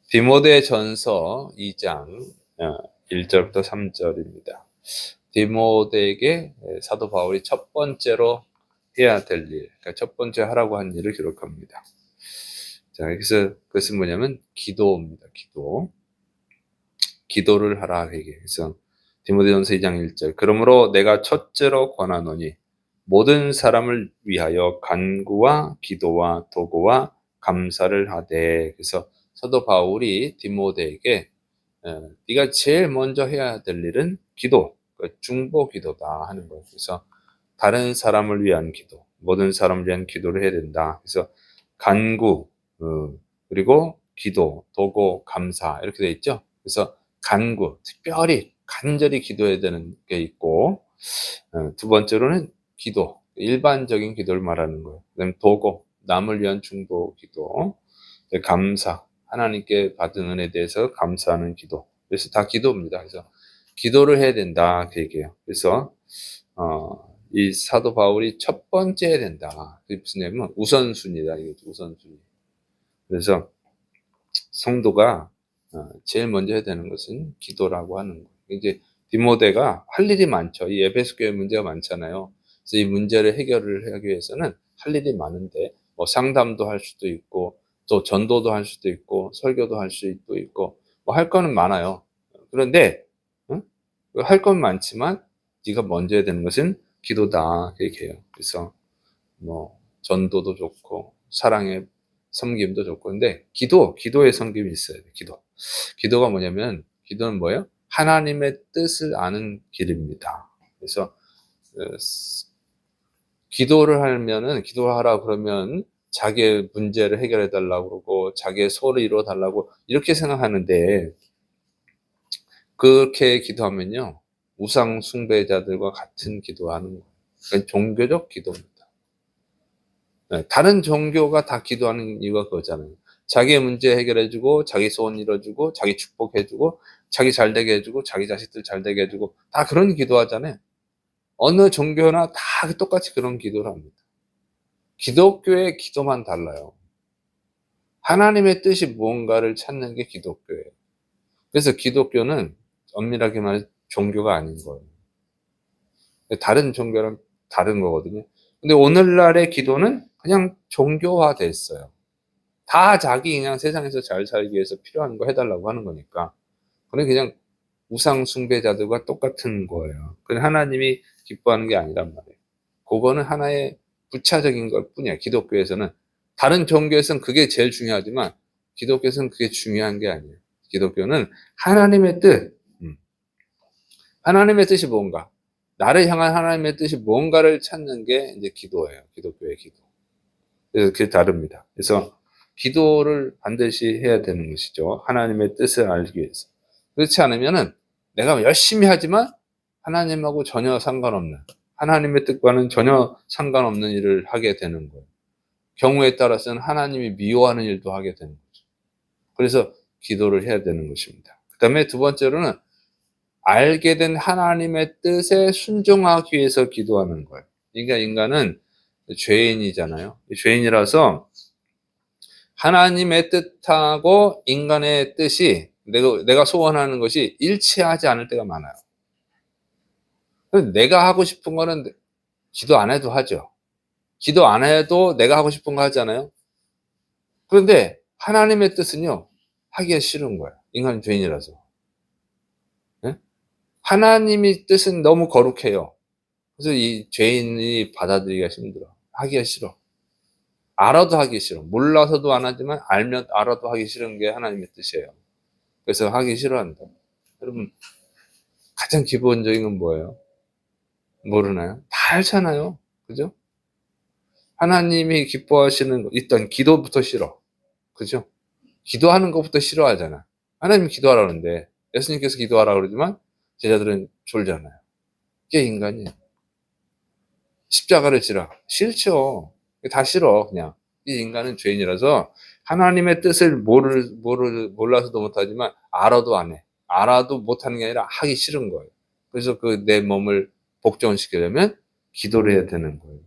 디모데전서 2장 1절부터 3절입니다. 디모데에게 사도 바울이 첫 번째로 해야 될 일, 그러니까 첫 번째 하라고 한 일을 기록합니다. 자, 그래서 그것은 뭐냐면 기도입니다. 기도를 하라 회개. 그래서 디모데전서 2장 1절. 그러므로 내가 첫째로 권하노니 모든 사람을 위하여 간구와 기도와 도구와 감사를 하되. 그래서 사도 바울이 디모데에게 네가 제일 먼저 해야 될 일은 기도, 중보 기도다 하는 거예요. 그래서 다른 사람을 위한 기도, 모든 사람을 위한 기도를 해야 된다. 그래서 간구, 그리고 기도, 도고, 감사 이렇게 돼 있죠. 그래서 간구, 특별히 간절히 기도해야 되는 게 있고, 두 번째로는 기도, 일반적인 기도를 말하는 거예요. 그다음에 도고, 남을 위한 중보 기도, 감사, 하나님께 받은 은혜에 대해서 감사하는 기도. 그래서 다 기도입니다. 그래서 기도를 해야 된다 그 얘기예요. 그래서 이 사도 바울이 첫 번째 해야 된다. 그게 무슨 얘기냐면 우선순위다. 이게 우선순위. 그래서 성도가 제일 먼저 해야 되는 것은 기도라고 하는 거예요. 이제 디모데가 할 일이 많죠. 이 에베소 교회 문제가 많잖아요. 그래서 이 문제를 해결을 하기 위해서는 할 일이 많은데 뭐 상담도 할 수도 있고 또 전도도 할 수도 있고 설교도 할 수도 있고 뭐 할 거는 많아요. 그런데 할 건 많지만 네가 먼저 해야 되는 것은 기도다 이렇게 해요. 그래서 뭐 전도도 좋고 사랑의 섬김도 좋고 근데 기도의 섬김이 있어야 돼. 기도가 뭐냐면 기도는 뭐예요? 하나님의 뜻을 아는 길입니다. 그래서 기도를 하면은 기도하라 그러면 자기의 문제를 해결해 달라고 그러고 자기의 소원을 이루어 달라고 이렇게 생각하는데 그렇게 기도하면요 우상 숭배자들과 같은 기도하는 거예요. 그러니까 종교적 기도입니다. 다른 종교가 다 기도하는 이유가 그거잖아요. 자기의 문제 해결해 주고 자기 소원 이뤄 주고 자기 축복해 주고 자기 잘 되게 해 주고 자기 자식들 잘 되게 해 주고 다 그런 기도하잖아요. 어느 종교나 다 똑같이 그런 기도를 합니다. 기독교의 기도만 달라요. 하나님의 뜻이 무언가를 찾는 게 기독교예요. 그래서 기독교는 엄밀하게 말해서 종교가 아닌 거예요. 다른 종교랑 다른 거거든요. 근데 오늘날의 기도는 그냥 종교화됐어요. 다 자기 그냥 세상에서 잘 살기 위해서 필요한 거 해달라고 하는 거니까. 그냥 우상 숭배자들과 똑같은 거예요. 그건 하나님이 기뻐하는 게 아니란 말이에요. 그거는 하나의 부차적인 것 뿐이야. 기독교에서는. 다른 종교에서는 그게 제일 중요하지만 기독교에서는 그게 중요한 게 아니에요. 기독교는 하나님의 뜻, 하나님의 뜻이 뭔가, 나를 향한 하나님의 뜻이 뭔가를 찾는 게 이제 기도예요. 기독교의 기도. 그래서 그게 다릅니다. 그래서 기도를 반드시 해야 되는 것이죠. 하나님의 뜻을 알기 위해서. 그렇지 않으면은 내가 열심히 하지만 하나님하고 전혀 상관없는, 하나님의 뜻과는 전혀 상관없는 일을 하게 되는 거예요. 경우에 따라서는 하나님이 미워하는 일도 하게 되는 거죠. 그래서 기도를 해야 되는 것입니다. 그 다음에 두 번째로는 알게 된 하나님의 뜻에 순종하기 위해서 기도하는 거예요. 그러니까 인간은 죄인이잖아요. 죄인이라서 하나님의 뜻하고 인간의 뜻이 내가 소원하는 것이 일치하지 않을 때가 많아요. 내가 하고 싶은 거는 기도 안 해도 하죠. 기도 안 해도 내가 하고 싶은 거 하잖아요. 그런데 하나님의 뜻은요, 하기가 싫은 거예요. 인간은 죄인이라서. 예? 하나님의 뜻은 너무 거룩해요. 그래서 이 죄인이 받아들이기가 힘들어. 하기가 싫어. 알아도 하기 싫어. 몰라서도 안 하지만 알아도 하기 싫은 게 하나님의 뜻이에요. 그래서 하기 싫어한다. 여러분, 가장 기본적인 건 뭐예요? 모르나요? 다 알잖아요. 그죠? 하나님이 기뻐하시는 일단 기도부터 싫어. 그죠? 기도하는 것부터 싫어하잖아. 하나님이 기도하라는데 예수님께서 기도하라 그러지만 제자들은 졸잖아요. 이게 인간이에요. 십자가를 지라. 싫죠. 다 싫어 그냥. 이 인간은 죄인이라서 하나님의 뜻을 몰라서도 못하지만 알아도 안 해. 알아도 못하는 게 아니라 하기 싫은 거예요. 그래서 내 몸을 복종시키려면 기도를 해야 되는 거예요.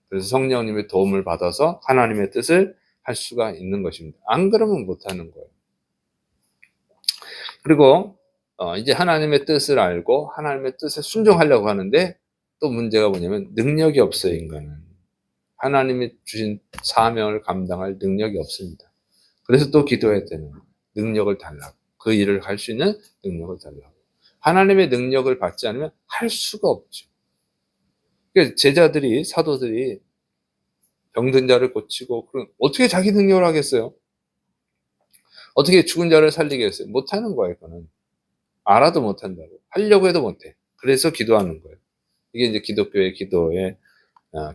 그래서 성령님의 도움을 받아서 하나님의 뜻을 할 수가 있는 것입니다. 안 그러면 못하는 거예요. 그리고 이제 하나님의 뜻을 알고 하나님의 뜻에 순종하려고 하는데 또 문제가 뭐냐면 능력이 없어요, 인간은. 하나님이 주신 사명을 감당할 능력이 없습니다. 그래서 또 기도해야 되는 거예요. 능력을 달라고. 그 일을 할 수 있는 능력을 달라고. 하나님의 능력을 받지 않으면 할 수가 없죠. 그러니까 제자들이, 사도들이 병든 자를 고치고, 그럼 어떻게 자기 능력을 하겠어요? 어떻게 죽은 자를 살리겠어요? 못하는 거예요, 그거는. 알아도 못한다고. 하려고 해도 못해. 그래서 기도하는 거예요. 이게 이제 기독교의 기도의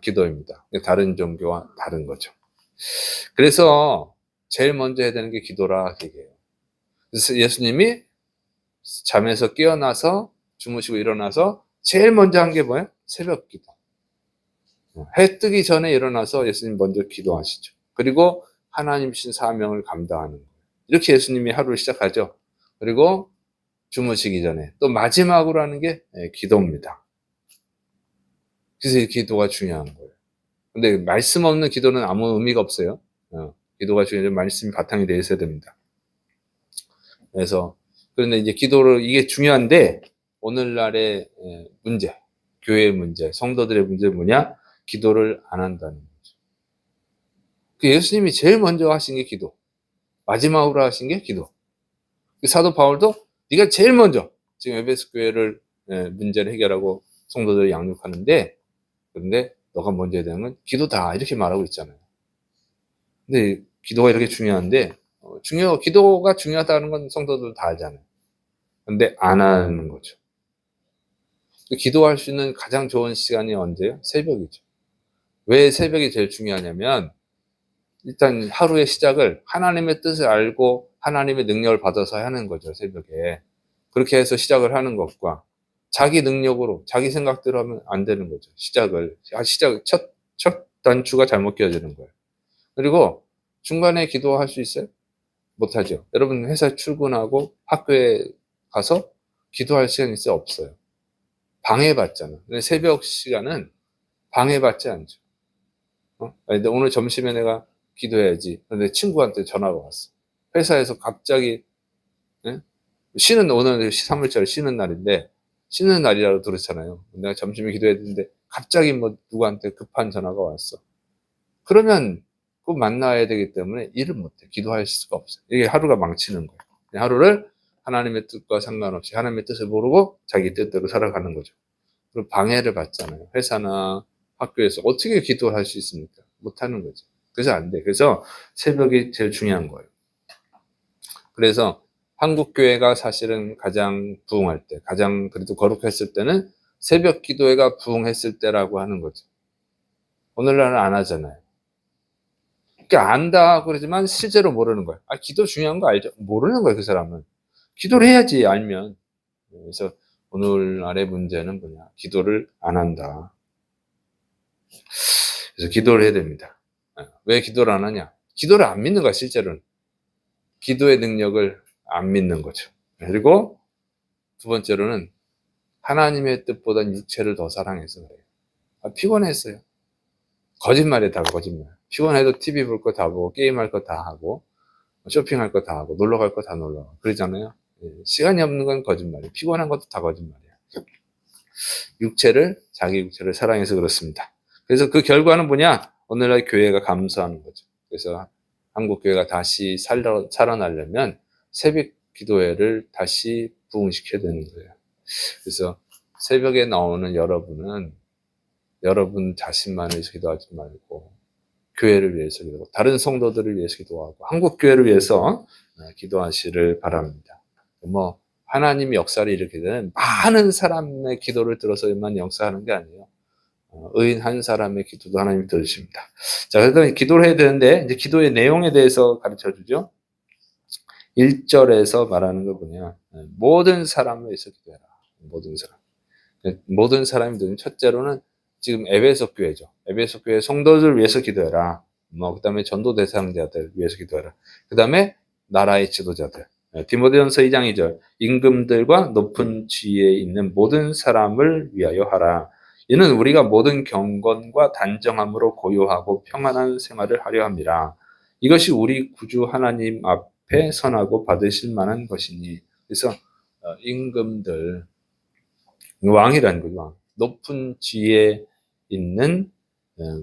기도입니다. 다른 종교와 다른 거죠. 그래서 제일 먼저 해야 되는 게 기도라 얘기해요. 그래서 예수님이 잠에서 깨어나서 주무시고 일어나서 제일 먼저 한 게 뭐예요? 새벽 기도. 해 뜨기 전에 일어나서 예수님 먼저 기도하시죠. 그리고 하나님 주신 사명을 감당하는 거예요. 이렇게 예수님이 하루를 시작하죠. 그리고 주무시기 전에 또 마지막으로 하는 게 기도입니다. 그래서 이 기도가 중요한 거예요. 근데 말씀 없는 기도는 아무 의미가 없어요. 기도가 중요해서 말씀이 바탕이 되어 있어야 됩니다. 그래서 그런데 이제 기도를 이게 중요한데 오늘날의 문제, 교회의 문제, 성도들의 문제는 뭐냐? 기도를 안 한다는 거죠. 그 예수님이 제일 먼저 하신 게 기도, 마지막으로 하신 게 기도. 사도 바울도 네가 제일 먼저 지금 에베소 교회를 문제를 해결하고 성도들을 양육하는데 그런데 너가 먼저 해야 되는 건 기도다 이렇게 말하고 있잖아요. 근데 기도가 이렇게 중요한데 기도가 중요하다는 건 성도들 다 알잖아요. 근데 안 하는 거죠. 기도할 수 있는 가장 좋은 시간이 언제예요? 새벽이죠. 왜 새벽이 제일 중요하냐면 일단 하루의 시작을 하나님의 뜻을 알고 하나님의 능력을 받아서 하는 거죠. 새벽에. 그렇게 해서 시작을 하는 것과 자기 능력으로 자기 생각대로 하면 안 되는 거죠. 첫 단추가 잘못 끼워지는 거예요. 그리고 중간에 기도할 수 있어요? 못하죠. 여러분 회사 출근하고 학교에 가서 기도할 시간이 있어요? 없어요. 방해받잖아. 근데 새벽 시간은 방해받지 않죠. 근데 오늘 점심에 내가 기도해야지. 근데 친구한테 전화가 왔어. 회사에서 갑자기 예? 오늘 3월절 쉬는 날인데 쉬는 날이라고 들었잖아요. 내가 점심에 기도해야 되는데 갑자기 뭐 누구한테 급한 전화가 왔어. 그러면 꼭 만나야 되기 때문에 일을 못해. 기도할 수가 없어요. 이게 하루가 망치는 거예요. 하루를 하나님의 뜻과 상관없이 하나님의 뜻을 모르고 자기 뜻대로 살아가는 거죠. 그리고 방해를 받잖아요. 회사나 학교에서 어떻게 기도를 할 수 있습니까? 못하는 거죠. 그래서 안 돼. 그래서 새벽이 제일 중요한 거예요. 그래서 한국 교회가 사실은 가장 부흥할 때, 가장 그래도 거룩했을 때는 새벽 기도회가 부흥했을 때라고 하는 거죠. 오늘날은 안 하잖아요. 그러니까 안다 그러지만 실제로 모르는 거예요. 기도 중요한 거 알죠? 모르는 거예요, 그 사람은. 기도를 해야지 알면. 그래서 오늘날의 문제는 뭐냐? 기도를 안 한다. 그래서 기도를 해야 됩니다. 왜 기도를 안 하냐? 기도를 안 믿는 거야, 실제로는. 기도의 능력을 안 믿는 거죠. 그리고 두 번째로는 하나님의 뜻보다 육체를 더 사랑해서 그래요. 피곤했어요. 거짓말이에요, 다 거짓말. 피곤해도 TV 볼 거 다 보고, 게임할 거 다 하고, 쇼핑할 거 다 하고, 놀러 갈 거 다 놀러 가고, 그러잖아요. 시간이 없는 건 거짓말이에요. 피곤한 것도 다 거짓말이에요. 자기 육체를 사랑해서 그렇습니다. 그래서 그 결과는 뭐냐? 오늘날 교회가 감수하는 거죠. 그래서 한국 교회가 다시 살아나려면 새벽 기도회를 다시 부흥시켜야 되는 거예요. 그래서 새벽에 나오는 여러분은 여러분 자신만을 위해서 기도하지 말고 교회를 위해서 기도하고 다른 성도들을 위해서 기도하고 한국 교회를 위해서 기도하시를 바랍니다. 뭐 하나님이 역사를 일으키게 되는 많은 사람의 기도를 들어서만 역사하는 게 아니에요. 의인 한 사람의 기도도 하나님이 들으십니다. 자, 그래서 기도를 해야 되는데 이제 기도의 내용에 대해서 가르쳐 주죠. 1절에서 말하는 거 뭐냐? 모든 사람을 위해서 기도해라. 모든 사람. 모든 사람들은 첫째로는 지금 에베소 교회죠. 에베소 교회 성도들 위해서 기도해라. 그다음에 전도 대상자들 위해서 기도해라. 그다음에 나라의 지도자들. 디모데전서 2장 2절. 임금들과 높은 지위에 있는 모든 사람을 위하여 하라. 이는 우리가 모든 경건과 단정함으로 고요하고 평안한 생활을 하려 함이라. 이것이 우리 구주 하나님 앞에 선하고 받으실 만한 것이니. 그래서 임금들, 왕이라는 거죠. 왕. 높은 지위에 있는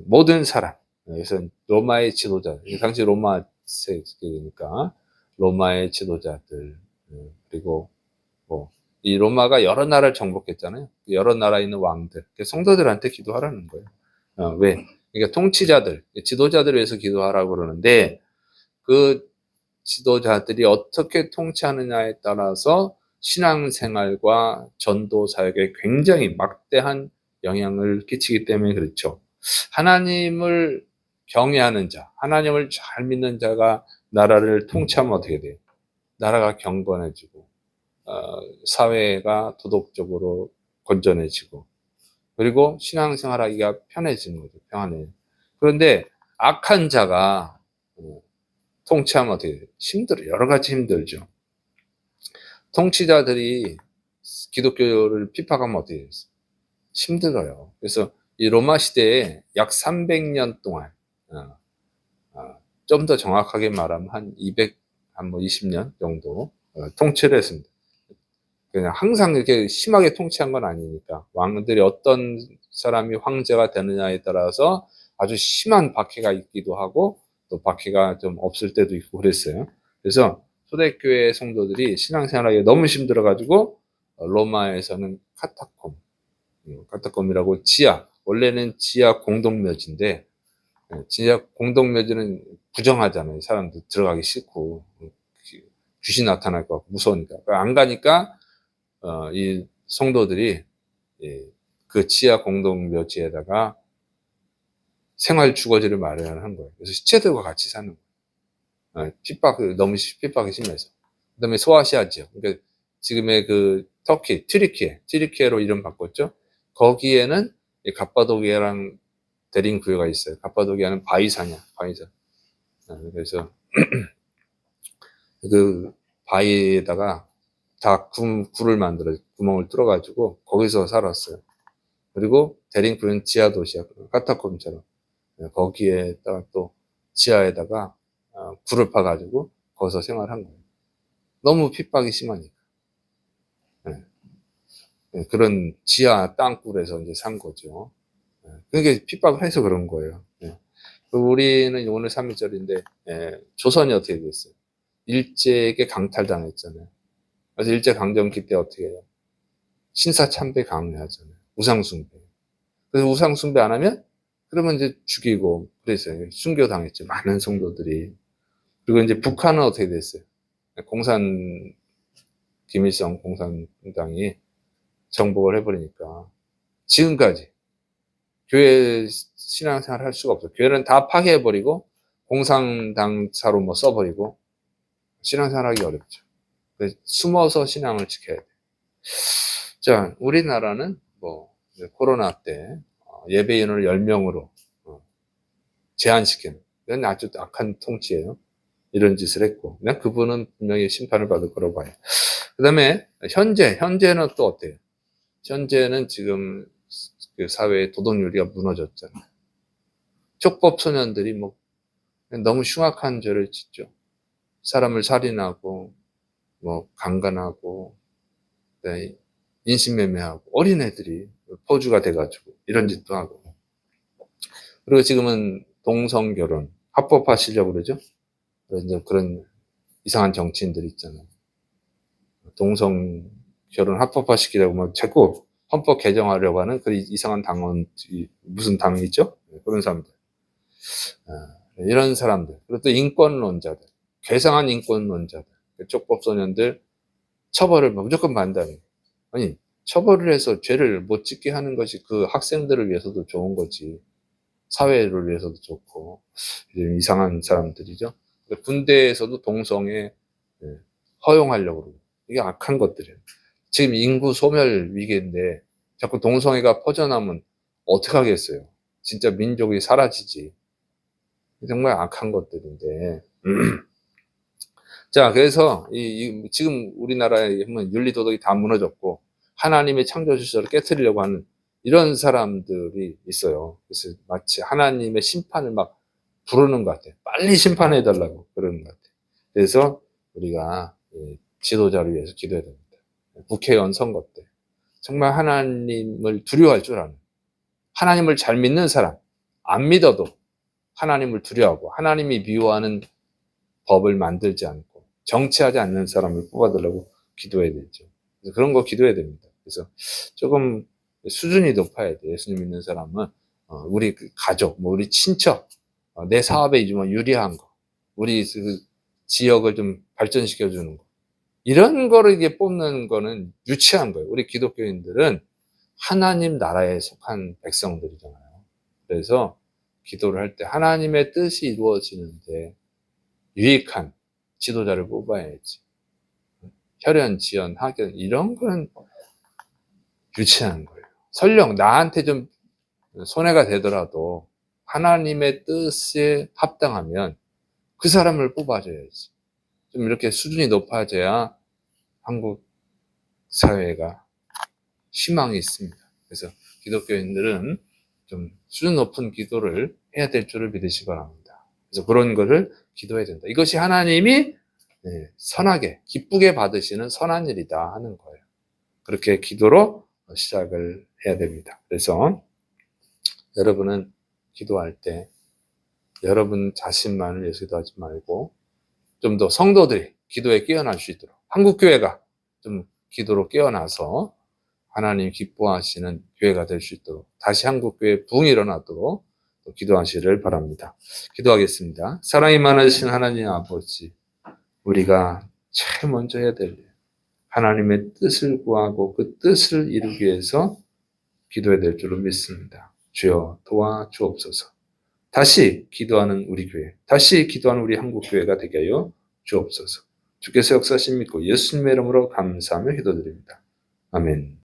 모든 사람. 그래서 로마의 지도자, 당시 로마 세계니까 로마의 지도자들, 그리고 뭐 이 로마가 여러 나라를 정복했잖아요. 여러 나라에 있는 왕들, 성도들한테 기도하라는 거예요. 왜? 그러니까 통치자들, 지도자들을 위해서 기도하라고 그러는데, 그 지도자들이 어떻게 통치하느냐에 따라서 신앙생활과 전도 사역에 굉장히 막대한 영향을 끼치기 때문에 그렇죠. 하나님을 경외하는 자, 하나님을 잘 믿는 자가 나라를 통치하면 어떻게 돼요? 나라가 경건해지고, 사회가 도덕적으로 건전해지고, 그리고 신앙생활하기가 편해지는 거죠. 평안해. 그런데 악한 자가 통치하면 어떻게 돼요? 힘들어요. 여러 가지 힘들죠. 통치자들이 기독교를 핍박하면 어떻게 돼요? 힘들어요. 그래서 이 로마 시대에 약 300년 동안, 좀 더 정확하게 말하면 한 200, 한 뭐 20년 정도 통치를 했습니다. 그냥 항상 이렇게 심하게 통치한 건 아니니까. 왕들이 어떤 사람이 황제가 되느냐에 따라서 아주 심한 박해가 있기도 하고, 또 박해가 좀 없을 때도 있고 그랬어요. 그래서 초대교회 성도들이 신앙생활하기가 너무 힘들어가지고, 로마에서는 카타콤이라고 지하, 원래는 지하 공동묘지인데, 지하 공동묘지는 부정하잖아요. 사람들 들어가기 싫고, 귀신 나타날 것 같고 무서우니까. 안 가니까 이 성도들이 그 지하 공동묘지에다가 생활 주거지를 마련한 거예요. 그래서 시체들과 같이 사는 거예요. 너무 핍박이 심해서. 그 다음에 소아시아 지역, 그러니까 지금의 그 터키, 튀르키예로 이름 바꿨죠. 거기에는 갑바도기아랑 대림 구역가 있어요. 갑바도기아는 바위산이야, 바위산. 그래서 그 바위에다가 다 굴을 만들어 구멍을 뚫어가지고 거기서 살았어요. 그리고 대림구는 지하 도시야, 카타콤처럼. 거기에다가 또 지하에다가 굴을 파가지고 거기서 생활한 거예요. 너무 핍박이 심하니까. 그런 지하 땅굴에서 이제 산 거죠. 그게 핍박을 해서 그런 거예요. 우리는 오늘 3일절인데 조선이 어떻게 됐어요? 일제에게 강탈당했잖아요. 그래서 일제강점기 때 어떻게 해요? 신사참배 강요하잖아요. 우상숭배. 그래서 우상숭배 안 하면 그러면 이제 죽이고 그랬어요. 순교당했죠. 많은 성도들이. 그리고 이제 북한은 어떻게 됐어요? 김일성 공산당이 정복을 해버리니까 지금까지 교회 신앙생활 할 수가 없어요. 교회는 다 파괴해버리고 공산당사로 뭐 써버리고 신앙생활 하기 어렵죠. 숨어서 신앙을 지켜야 돼요. 자, 우리나라는 뭐 코로나 때 예배인을 10명으로 제한시키는, 이건 아주 악한 통치예요. 이런 짓을 했고, 그냥 그분은 분명히 심판을 받을 거라고 봐요. 그 다음에 현재는 또 어때요? 현재는 지금 그 사회의 도덕률이가 무너졌잖아요. 촉법 소년들이 뭐 너무 흉악한 죄를 짓죠. 사람을 살인하고 뭐 강간하고, 네, 인신매매하고, 어린애들이 포주가 돼가지고 이런 짓도 하고. 그리고 지금은 동성결혼 합법화시려고 그러죠. 이제 그런 이상한 정치인들이 있잖아요. 동성 결혼 합법화시키려고 막 자꾸 헌법 개정하려고 하는 그 이상한 당원, 무슨 당이 있죠? 그런 사람들. 이런 사람들. 그리고 또 인권론자들. 괴상한 인권론자들. 쪽법소년들 처벌을 무조건 반대하는. 아니, 처벌을 해서 죄를 못 짓게 하는 것이 그 학생들을 위해서도 좋은 거지. 사회를 위해서도 좋고. 이상한 사람들이죠. 군대에서도 동성애 허용하려고 그러고. 이게 악한 것들이에요. 지금 인구 소멸 위기인데 자꾸 동성애가 퍼져나면 어떡하겠어요. 진짜 민족이 사라지지. 정말 악한 것들인데. 자, 그래서 지금 우리나라에 보면 윤리도덕이 다 무너졌고 하나님의 창조 질서를 깨트리려고 하는 이런 사람들이 있어요. 그래서 마치 하나님의 심판을 막 부르는 것 같아요. 빨리 심판해달라고 그러는 것 같아요. 그래서 우리가 지도자를 위해서 기도해야 됩니다. 국회의원 선거 때 정말 하나님을 두려워할 줄 아는, 하나님을 잘 믿는 사람, 안 믿어도 하나님을 두려워하고 하나님이 미워하는 법을 만들지 않고 정치하지 않는 사람을 뽑아달라고 기도해야 되죠. 그래서 그런 거 기도해야 됩니다. 그래서 조금 수준이 높아야 돼. 예수님 믿는 사람은 우리 가족, 뭐 우리 친척, 내 사업에 뭐 유리한 거, 우리 그 지역을 좀 발전시켜 주는 거, 이런 거를 이게 뽑는 거는 유치한 거예요. 우리 기독교인들은 하나님 나라에 속한 백성들이잖아요. 그래서 기도를 할 때 하나님의 뜻이 이루어지는데 유익한 지도자를 뽑아야지. 혈연, 지연, 학연 이런 거는 유치한 거예요. 설령 나한테 좀 손해가 되더라도 하나님의 뜻에 합당하면 그 사람을 뽑아줘야지. 좀 이렇게 수준이 높아져야 한국 사회가 희망이 있습니다. 그래서 기독교인들은 좀 수준 높은 기도를 해야 될 줄을 믿으시기 바랍니다. 그래서 그런 거를 기도해야 된다. 이것이 하나님이 선하게, 기쁘게 받으시는 선한 일이다 하는 거예요. 그렇게 기도로 시작을 해야 됩니다. 그래서 여러분은 기도할 때 여러분 자신만을 위해서 기도하지 말고 좀 더 성도들이 기도에 깨어날 수 있도록, 한국교회가 좀 기도로 깨어나서 하나님 기뻐하시는 교회가 될 수 있도록, 다시 한국교회 붕이 일어나도록 기도하시를 바랍니다. 기도하겠습니다. 사랑이 많으신 하나님 아버지, 우리가 제일 먼저 해야 될 일, 하나님의 뜻을 구하고 그 뜻을 이루기 위해서 기도해야 될 줄로 믿습니다. 주여 도와주옵소서. 다시 기도하는 우리 교회, 다시 기도하는 우리 한국교회가 되게 하여 주옵소서. 주께서 역사하심 믿고 예수님의 이름으로 감사하며 기도드립니다. 아멘.